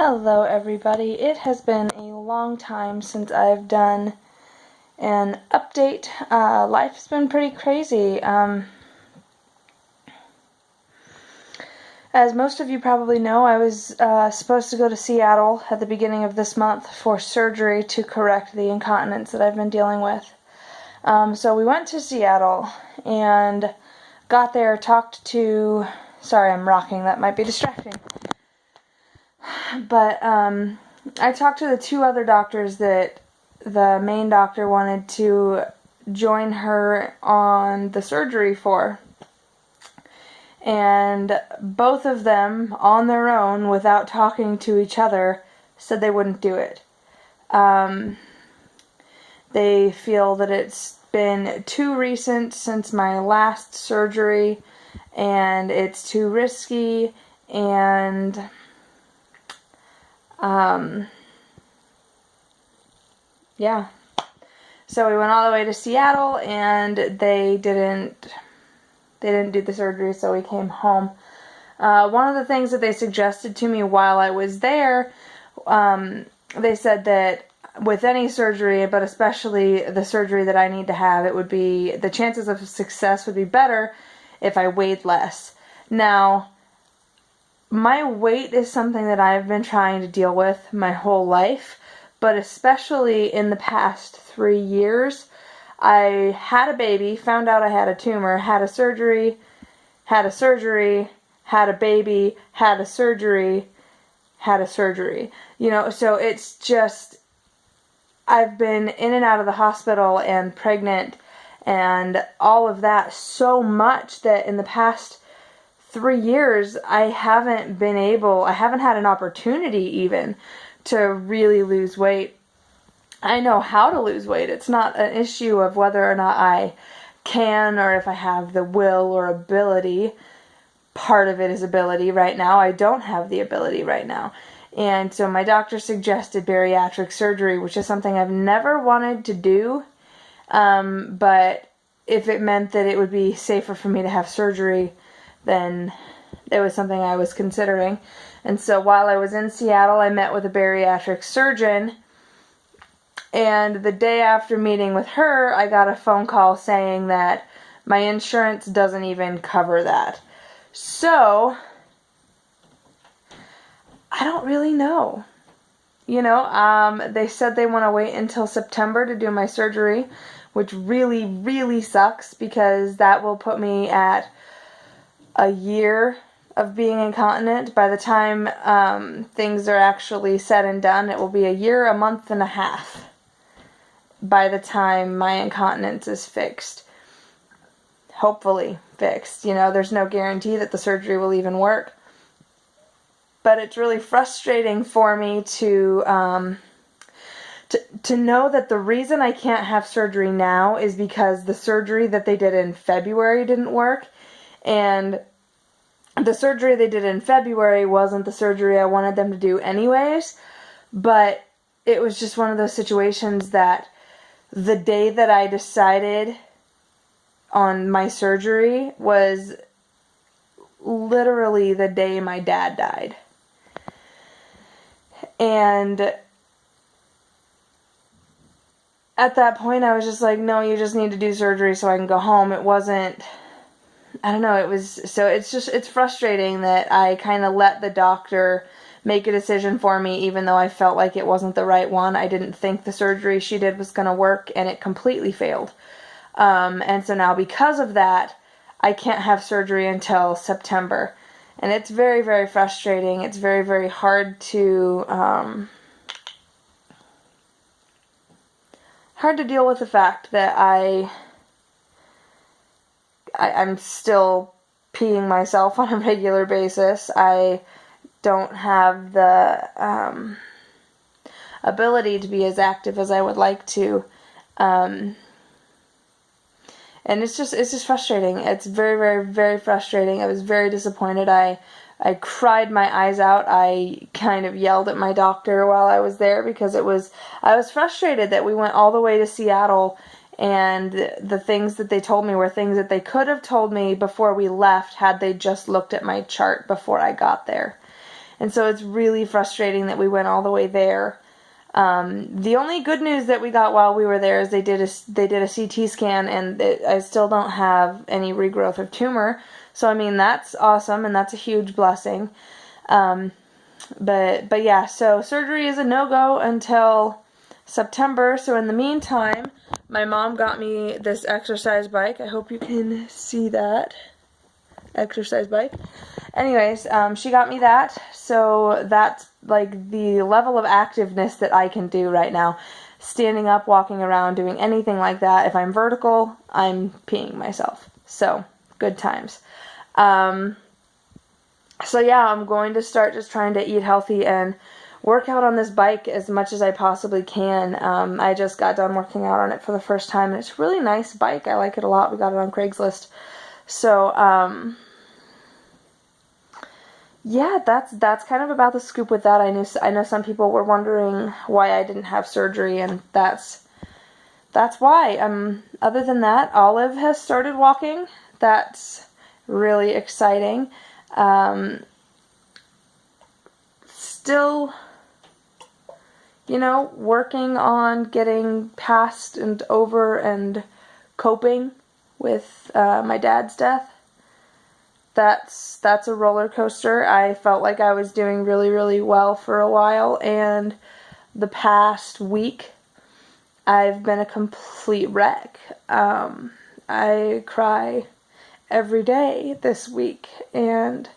Hello everybody. It has been a long time since I've done an update. Life's been pretty crazy. As most of you probably know, I was supposed to go to Seattle at the beginning of this month for surgery to correct the incontinence that I've been dealing with. So we went to Seattle and got there, talked to... Sorry, I'm rocking. That might be distracting. But I talked to the two other doctors that the main doctor wanted to join her on the surgery for. And both of them, on their own, without talking to each other, said they wouldn't do it. They feel that it's been too recent since my last surgery, and it's too risky, and... yeah. So we went all the way to Seattle, and they didn't do the surgery, so we came home. One of the things that they suggested to me while I was there, they said that with any surgery, but especially the surgery that I need to have, it would be, the chances of success would be better if I weighed less. Now, my weight is something that I've been trying to deal with my whole life, but especially in the past 3 years. I had a baby, found out I had a tumor, had a surgery, had a baby, had a surgery. You know, so it's just, I've been in and out of the hospital and pregnant and all of that so much that in the past 3 years, I haven't had an opportunity even to really lose weight. I know how to lose weight. It's not an issue of whether or not I can or if I have the will or ability. Part of it is ability right now. I don't have the ability right now. And so my doctor suggested bariatric surgery, which is something I've never wanted to do. But if it meant that it would be safer for me to have surgery, then it was something I was considering. And so while I was in Seattle, I met with a bariatric surgeon, and the day after meeting with her, I got a phone call saying that my insurance doesn't even cover that. So, I don't really know. You know, they said they want to wait until September to do my surgery, which really, really sucks because that will put me at a year of being incontinent. By the time things are actually said and done, it will be a year, a month and a half by the time my incontinence is fixed. Hopefully fixed. You know, there's no guarantee that the surgery will even work. But it's really frustrating for me to know that the reason I can't have surgery now is because the surgery that they did in February didn't work. And the surgery they did in February wasn't the surgery I wanted them to do anyways, but it was just one of those situations that the day that I decided on my surgery was literally the day my dad died. And at that point I was just like, no, you just need to do surgery so I can go home. It wasn't... I don't know, it's frustrating that I kind of let the doctor make a decision for me even though I felt like it wasn't the right one. I didn't think the surgery she did was going to work, and it completely failed. And so now because of that, I can't have surgery until September. And it's very, very frustrating. It's very, very hard to deal with the fact that I'm still peeing myself on a regular basis. I don't have the ability to be as active as I would like to. And it's just frustrating. It's very, very, very frustrating. I was very disappointed. I cried my eyes out. I kind of yelled at my doctor while I was there because I was frustrated that we went all the way to Seattle. And the things that they told me were things that they could have told me before we left had they just looked at my chart before I got there. And so it's really frustrating that we went all the way there. The only good news that we got while we were there is they did a CT scan, and I still don't have any regrowth of tumor. So I mean, that's awesome, and that's a huge blessing. But yeah, so surgery is a no-go until September. So in the meantime, my mom got me this exercise bike. I hope you can see that exercise bike. Anyways, she got me that. So that's like the level of activeness that I can do right now. Standing up, walking around, doing anything like that. If I'm vertical, I'm peeing myself. So, good times. So yeah, I'm going to start just trying to eat healthy and work out on this bike as much as I possibly can. I just got done working out on it for the first time, and it's a really nice bike. I like it a lot. We got it on Craigslist. So, yeah, that's kind of about the scoop with that. I know some people were wondering why I didn't have surgery, and that's why. Other than that, Olive has started walking. That's really exciting. Still, working on getting past and over and coping with my dad's death. That's a roller coaster. I felt like I was doing really, really well for a while, and the past week I've been a complete wreck. I cry every day this week, and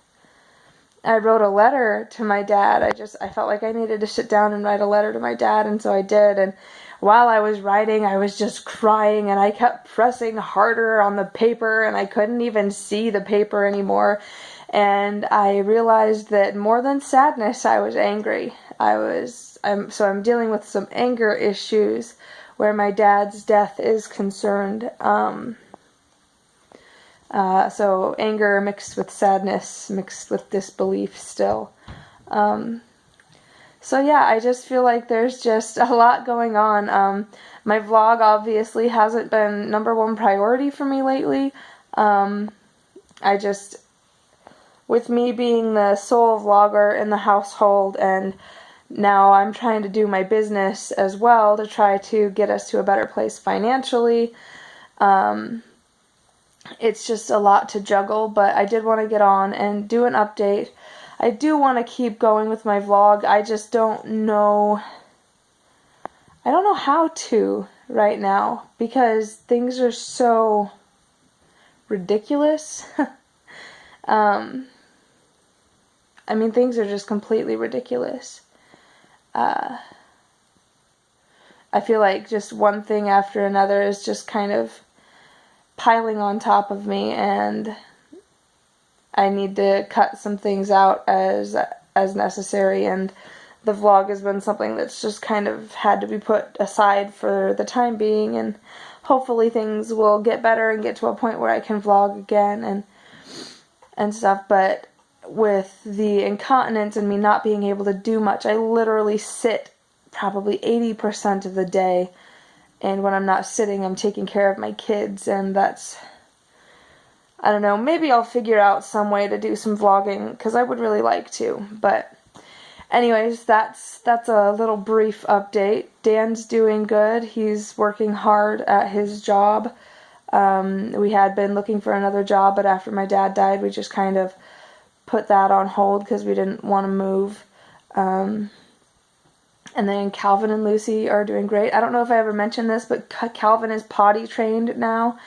I wrote a letter to my dad. I felt like I needed to sit down and write a letter to my dad, and so I did. And while I was writing, I was just crying, and I kept pressing harder on the paper, and I couldn't even see the paper anymore. And I realized that more than sadness, I was angry. I'm dealing with some anger issues where my dad's death is concerned. So anger mixed with sadness, mixed with disbelief still. So yeah, I just feel like there's just a lot going on. My vlog obviously hasn't been #1 priority for me lately. With me being the sole vlogger in the household, and now I'm trying to do my business as well to try to get us to a better place financially. It's just a lot to juggle, but I did want to get on and do an update. I do want to keep going with my vlog. I just don't know. I don't know how to right now because things are so ridiculous. Things are just completely ridiculous. I feel like just one thing after another is just kind of piling on top of me, and I need to cut some things out as necessary, and the vlog has been something that's just kind of had to be put aside for the time being, and hopefully things will get better and get to a point where I can vlog again and stuff. But with the incontinence and me not being able to do much, I literally sit probably 80% of the day, and when I'm not sitting, I'm taking care of my kids, and that's, I don't know, maybe I'll figure out some way to do some vlogging, because I would really like to. But anyways, that's a little brief update. Dan's doing good. He's working hard at his job. We had been looking for another job, but after my dad died, we just kind of put that on hold because we didn't want to move. And then Calvin and Lucy are doing great. I don't know if I ever mentioned this, but Calvin is potty trained now.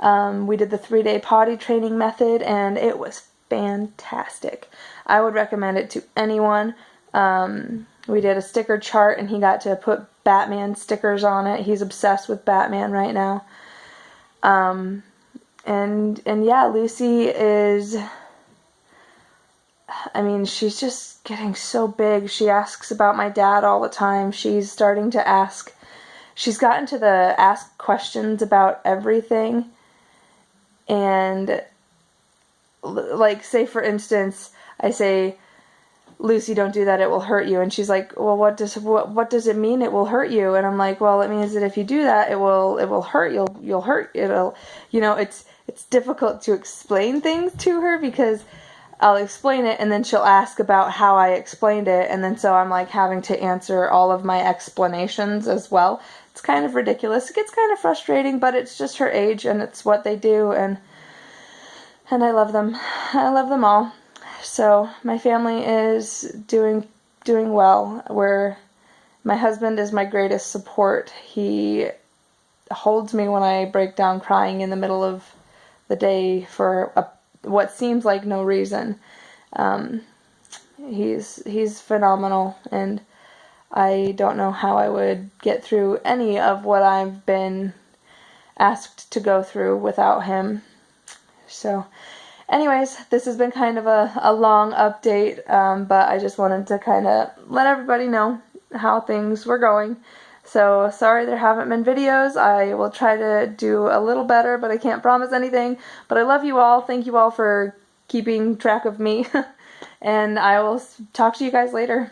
We did the 3-day potty training method, and it was fantastic. I would recommend it to anyone. We did a sticker chart, and he got to put Batman stickers on it. He's obsessed with Batman right now. And yeah, Lucy is, she's just getting so big. She asks about my dad all the time. She's starting to ask. She's gotten to the ask questions about everything. And, like, say for instance, I say, Lucy, don't do that, it will hurt you. And she's like, well, what does it mean it will hurt you? And I'm like, well, it means that if you do that, it will hurt. You'll hurt. It's difficult to explain things to her because I'll explain it, and then she'll ask about how I explained it, and then so I'm like having to answer all of my explanations as well. It's kind of ridiculous. It gets kind of frustrating, but it's just her age, and it's what they do, and I love them. I love them all. So my family is doing well. My husband is my greatest support. He holds me when I break down crying in the middle of the day for what seems like no reason. He's phenomenal, and I don't know how I would get through any of what I've been asked to go through without him. So anyways, this has been kind of a long update, but I just wanted to kind of let everybody know how things were going. So sorry there haven't been videos. I will try to do a little better, but I can't promise anything. But I love you all. Thank you all for keeping track of me. And I will talk to you guys later.